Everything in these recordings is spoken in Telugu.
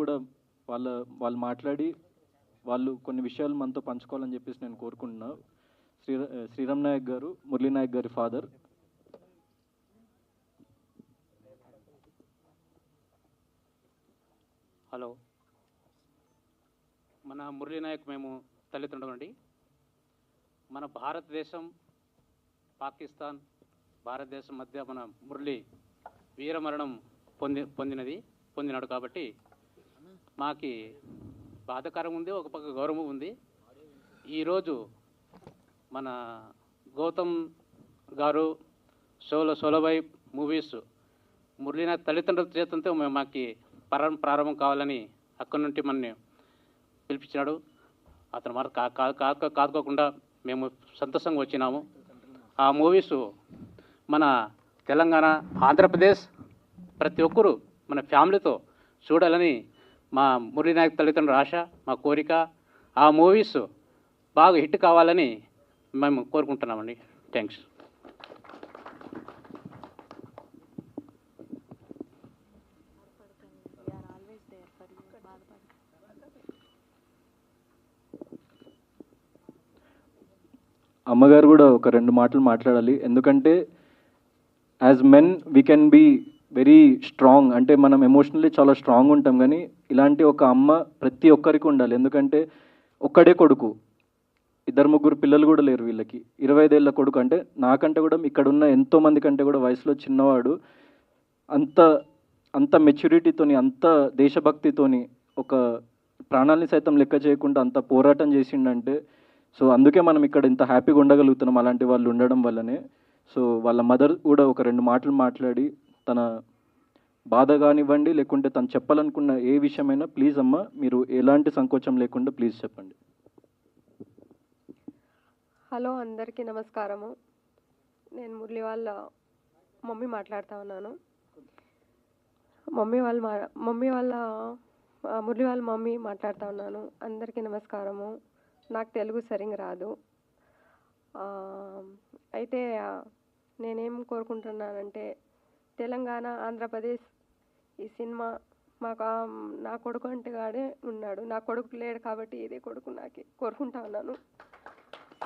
కూడా వాళ్ళు మాట్లాడి వాళ్ళు కొన్ని విషయాలు మనతో పంచుకోవాలని చెప్పేసి నేను కోరుకుంటున్నా. శ్రీరామ్ నాయక్ గారు, మురళీ నాయక్ గారి ఫాదర్. హలో, మన మురళీ నాయక్ మేము తల్లిదండ్రులండి. మన భారతదేశం పాకిస్తాన్ భారతదేశం మధ్య మన మురళి వీరమరణం పొందినాడు కాబట్టి మాకి బాధాకరం ఉంది, ఒక పక్క గౌరవం ఉంది. ఈరోజు మన గౌతమ్ గారు సోలోబాయ్ మూవీస్ మురళీనాథ్ తల్లిదండ్రుల చేతంతో మాకు ప్రారంభం కావాలని అక్కడి నుండి మనని పిలిపించినాడు. అతను మాట కాదుకోకుండా మేము సంతోషంగా వచ్చినాము. ఆ మూవీస్ మన తెలంగాణ, ఆంధ్రప్రదేశ్ ప్రతి ఒక్కరూ మన ఫ్యామిలీతో చూడాలని మా మురళీనాయక్ తల్లిదండ్రుల ఆశ, మా కోరిక. ఆ మూవీస్ బాగా హిట్ కావాలని మేము కోరుకుంటున్నామండి. థ్యాంక్స్. అమ్మగారు కూడా ఒక 2 మాటలు మాట్లాడాలి. ఎందుకంటే as men we can be very strong, అంటే మనం ఎమోషనల్లీ చాలా స్ట్రాంగ్ ఉంటాం, కానీ ఇలాంటి ఒక అమ్మ ప్రతి ఒక్కరికి ఉండాలి. ఎందుకంటే ఒక్కడే కొడుకు, 2-3 పిల్లలు కూడా లేరు వీళ్ళకి. 25 ఏళ్ళ కొడుకు, అంటే నాకంటే కూడా ఇక్కడ ఉన్న ఎంతోమంది కంటే కూడా వయసులో చిన్నవాడు. అంత మెచ్యూరిటీతోని, అంత దేశభక్తితోని, ఒక ప్రాణాలని సైతం లెక్క చేయకుండా అంత పోరాటం చేసిండంటే, సో అందుకే మనం ఇక్కడ ఇంత హ్యాపీగా ఉండగలుగుతున్నాం అలాంటి వాళ్ళు ఉండడం వల్లనే. సో వాళ్ళ మదర్ కూడా ఒక 2 మాటలు మాట్లాడి తన బాధ కానివ్వండి, లేకుంటే తను చెప్పాలనుకున్న ఏ విషయమైనా ప్లీజ్ అమ్మ మీరు ఎలాంటి సంకోచం లేకుండా ప్లీజ్ చెప్పండి. హలో, అందరికీ నమస్కారము. నేను మురళి వాళ్ళ మమ్మీ మాట్లాడుతూ ఉన్నాను. మురళి వాళ్ళ మమ్మీ మాట్లాడుతూ ఉన్నాను. అందరికీ నమస్కారము. నాకు తెలుగు సరిగ్గా రాదు. అయితే నేనేం కోరుకుంటున్నానంటే, తెలంగాణ, ఆంధ్రప్రదేశ్ ఈ సినిమా నా కొడుకు అంటేగాడే ఉన్నాడు. నా కొడుకు లేడు కాబట్టి ఇదే కొడుకు నాకే కోరుకుంటా ఉన్నాను.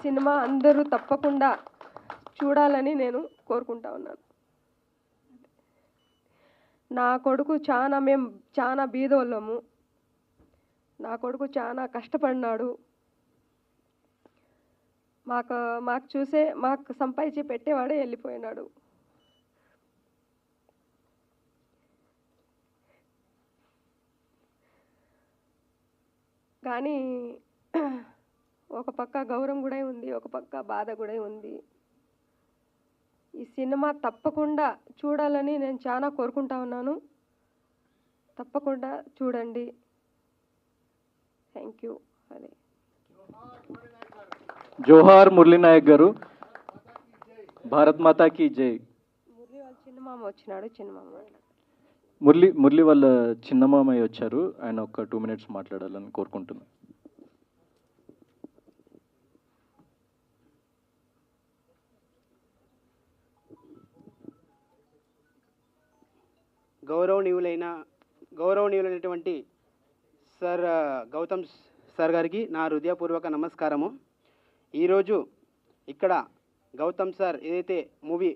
సినిమా అందరూ తప్పకుండా చూడాలని నేను కోరుకుంటా ఉన్నాను. నా కొడుకు మేము చాలా బీదోళ్ళము. నా కొడుకు చాలా కష్టపడినాడు. మాకు చూసే మాకు సంపాదించి పెట్టేవాడే వెళ్ళిపోయినాడు. కానీ ఒక పక్క గౌరవం కూడా ఉంది, ఒక పక్క బాధ కూడా ఉంది. ఈ సినిమా తప్పకుండా చూడాలని నేను చాలా కోరుకుంటా ఉన్నాను. తప్పకుండా చూడండి. Thank you. అదే జోహార్ మురళీ నాయక్ గారు, భారత్ మాతాకి జై. మురళి వాళ్ళ చిన్నమామ వచ్చినాడు. చిన్నమామ మురళి వాళ్ళ చిన్నమామయ్య వచ్చారు. ఆయన ఒక 2 minutes మాట్లాడాలని కోరుకుంటున్నాను. గౌరవనీయులైనటువంటి సార్ గౌతమ్ సార్ గారికి నా హృదయపూర్వక నమస్కారము. ఈరోజు ఇక్కడ గౌతమ్ సార్ ఏదైతే మూవీ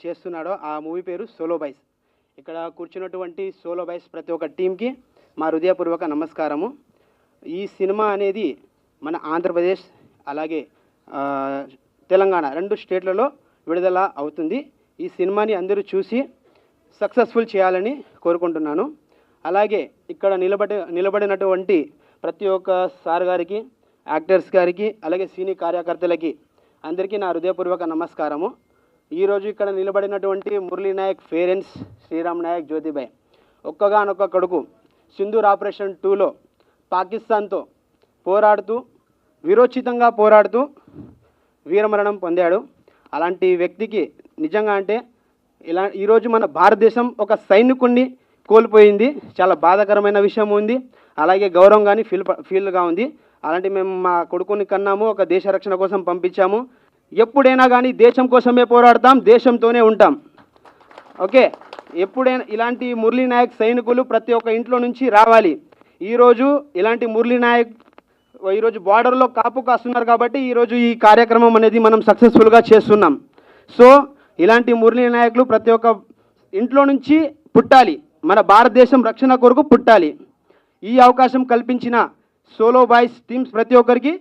చేస్తున్నాడో ఆ మూవీ పేరు సోలో బాయ్స్. ఇక్కడ కూర్చున్నటువంటి సోలో బాయ్స్ ప్రతి ఒక్క టీంకి మా హృదయపూర్వక నమస్కారము. ఈ సినిమా అనేది మన ఆంధ్రప్రదేశ్ అలాగే తెలంగాణ 2 స్టేట్లలో విడుదల అవుతుంది. ఈ సినిమాని అందరూ చూసి సక్సెస్ఫుల్ చేయాలని కోరుకుంటున్నాను. అలాగే ఇక్కడ నిలబడినటువంటి ప్రతి ఒక్క సార్ గారికి, యాక్టర్స్ గారికి, అలాగే సినీ కార్యకర్తలకి అందరికీ నా హృదయపూర్వక నమస్కారము. ఈరోజు ఇక్కడ నిలబడినటువంటి మురళీ నాయక్ పేరెంట్స్ శ్రీరామ్ నాయక్ జ్యోతిబాయ్ ఒక్కగానొక్క కొడుకు సింధూర్ ఆపరేషన్ 2లో పాకిస్తాన్తో వీరోచితంగా పోరాడుతూ వీరమరణం పొందాడు. అలాంటి వ్యక్తికి నిజంగా అంటే ఈరోజు మన భారతదేశం ఒక సైనికుడిని కోల్పోయింది. చాలా బాధాకరమైన విషయం ఉంది. అలాగే గౌరవం కానీ ఫీల్గా ఉంది. అలాంటి మేము మా కొడుకుని కన్నాము, ఒక దేశ రక్షణ కోసం పంపించాము. ఎప్పుడైనా కానీ దేశం కోసమే పోరాడతాం, దేశంతోనే ఉంటాం. ఓకే. ఎప్పుడైనా ఇలాంటి మురళీ నాయక్ సైనికులు ప్రతి ఒక్క ఇంట్లో నుంచి రావాలి. ఈరోజు ఇలాంటి మురళీ నాయక్ ఈరోజు బార్డర్లో కాపు కాస్తున్నారు కాబట్టి ఈరోజు ఈ కార్యక్రమం అనేది మనం సక్సెస్ఫుల్గా చేస్తున్నాం. సో ఇలాంటి మురళీ నాయకులు ప్రతి ఒక్క ఇంట్లో నుంచి పుట్టాలి, మన భారతదేశం రక్షణ కొరకు పుట్టాలి. ఈ అవకాశం కల్పించిన సోలో బాయ్స్ టీమ్స్ ప్రతి ఒక్కరికి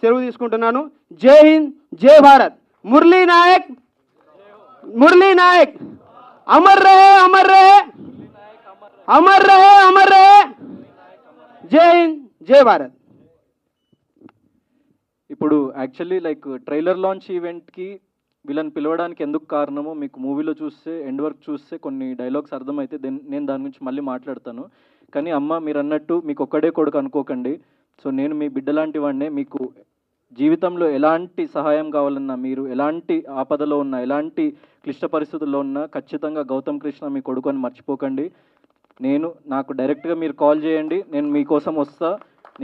సెలవు తీసుకుంటున్నాను. జై హింద్, జై భారత్. మురళీ నాయక్, మురళీ నాయక్ అమర్ రహే, అమర్ రహే, అమర్ రహే, అమర్ రహే. జై హింద్, జై భారత్. ఇప్పుడు యాక్చువల్లీ లైక్ ట్రైలర్ లాంచ్ ఈవెంట్కి వీళ్ళని పిలవడానికి ఎందుకు కారణమో మీకు మూవీలో చూస్తే ఎండ్ వర్క్ చూస్తే కొన్ని డైలాగ్స్ అర్థమైతే నేను దాని గురించి మళ్ళీ మాట్లాడతాను. కానీ అమ్మ మీరు అన్నట్టు మీకు ఒక్కడే కొడుకు అనుకోకండి. సో నేను మీ బిడ్డ లాంటి వాడినే. మీకు జీవితంలో ఎలాంటి సహాయం కావాలన్నా, మీరు ఎలాంటి ఆపదలో ఉన్నా, ఎలాంటి క్లిష్ట పరిస్థితుల్లో ఉన్నా ఖచ్చితంగా గౌతమ్ కృష్ణ మీ కొడుకు అని మర్చిపోకండి. నాకు డైరెక్ట్గా మీరు కాల్ చేయండి, నేను మీకోసం వస్తా.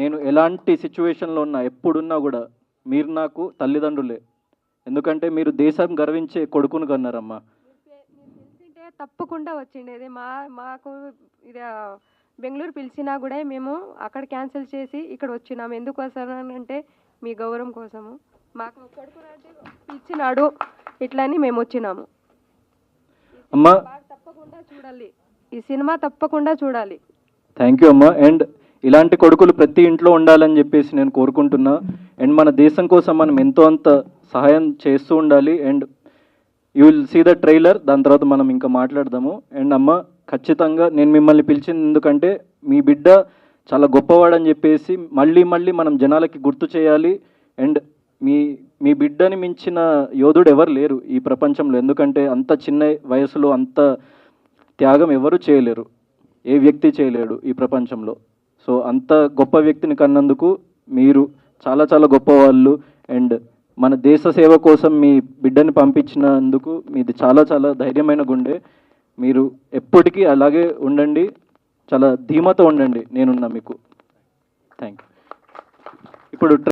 నేను ఎలాంటి సిచ్యువేషన్లో ఉన్నా, ఎప్పుడున్నా కూడా మీరు నాకు తల్లిదండ్రులే. ఎందుకంటే మీరు దేశం గర్వించే కొడుకును కన్నారమ్మా. పిలిచింటే తప్పకుండా వచ్చిండేది. మాకు ఇది బెంగళూరు పిలిచినా కూడా మేము అక్కడ క్యాన్సిల్ చేసి ఇక్కడ వచ్చినాము. ఎందుకు వస్తానంటే మీ గౌరవం కోసము. మాకు కొడుకునంటే పిలిచినాడు, ఇట్లని మేము వచ్చినాము. అమ్మా తప్పకుండా చూడాలి, ఈ సినిమా తప్పకుండా చూడాలి. థ్యాంక్ యూ అమ్మా. అండ్ ఇలాంటి కొడుకులు ప్రతి ఇంట్లో ఉండాలని చెప్పేసి నేను కోరుకుంటున్నా. అండ్ మన దేశం కోసం మనం ఎంతో అంత సహాయం చేస్తూ ఉండాలి. And you will see the trailer, దాని తర్వాత మనం ఇంకా మాట్లాడదాము. అండ్ అమ్మ ఖచ్చితంగా నేను మిమ్మల్ని పిలిచింది ఎందుకంటే మీ బిడ్డ చాలా గొప్పవాడని చెప్పేసి మళ్ళీ మళ్ళీ మనం జనాలకి గుర్తు చేయాలి. అండ్ మీ బిడ్డని మించిన యోధుడు ఎవరు లేరు ఈ ప్రపంచంలో. ఎందుకంటే అంత చిన్న వయసులో అంత త్యాగం ఎవరు చేయలేరు, ఏ వ్యక్తి చేయలేడు ఈ ప్రపంచంలో. సో అంత గొప్ప వ్యక్తిని కన్నందుకు మీరు చాలా చాలా గొప్పవాళ్ళు. అండ్ మన దేశ సేవ కోసం మీ బిడ్డని పంపించినందుకు మీది చాలా చాలా ధైర్యమైన గుండె. మీరు ఎప్పటికీ అలాగే ఉండండి, చాలా ధీమాతో ఉండండి. నేనున్నా మీకు. Thank you. ఇప్పుడు